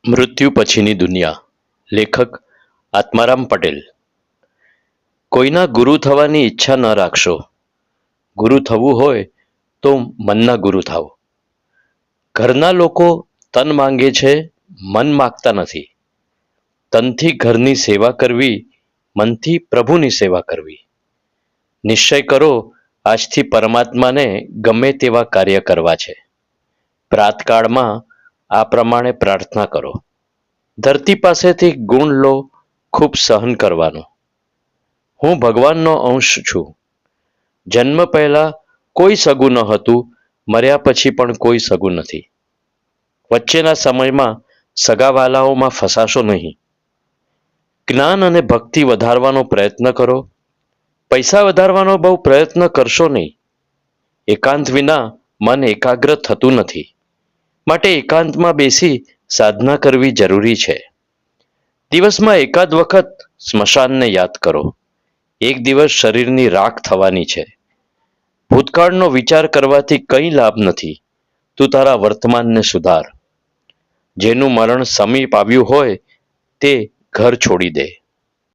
મૃત્યુ પછીની દુનિયા. લેખક આત્મારામ પટેલ. કોઈના ગુરુ થવાની ઈચ્છા ન રાખશો. ગુરુ થવું હોય તો મનના ગુરુ થાઓ. ઘરના લોકો તન માંગે છે, મન માગતા નથી. તનથી ઘરની સેવા કરવી, મનથી પ્રભુની સેવા કરવી. નિશ્ચય કરો, આજથી પરમાત્માને ગમે તેવા કાર્ય કરવા છે. પ્રાતકાળમાં આ પ્રમાણે પ્રાર્થના કરો. ધરતી પાસેથી ગુણ લો, ખૂબ સહન કરવાનો. હું ભગવાનનો અંશ છું. જન્મ પહેલા કોઈ સગું ન હતું, મર્યા પછી પણ કોઈ સગું નથી. વચ્ચેના સમયમાં સગાવાલાઓમાં ફસાશો નહીં. જ્ઞાન અને ભક્તિ વધારવાનો પ્રયત્ન કરો. પૈસા વધારવાનો બહુ પ્રયત્ન કરશો નહીં. એકાંત વિના મન એકાગ્ર થતું નથી. માટે એકાંતમાં બેસી સાધના કરવી જરૂરી છે. દિવસમાં એકાદ વખત સ્મશાનને યાદ કરો. એક દિવસ શરીરની રાખ થવાની છે. ભૂતકાળનો વિચાર કરવાથી કંઈ લાભ નથી. તું તારા વર્તમાનને સુધાર. જેનું મરણ સમીપ આવ્યું હોય તે ઘર છોડી દે.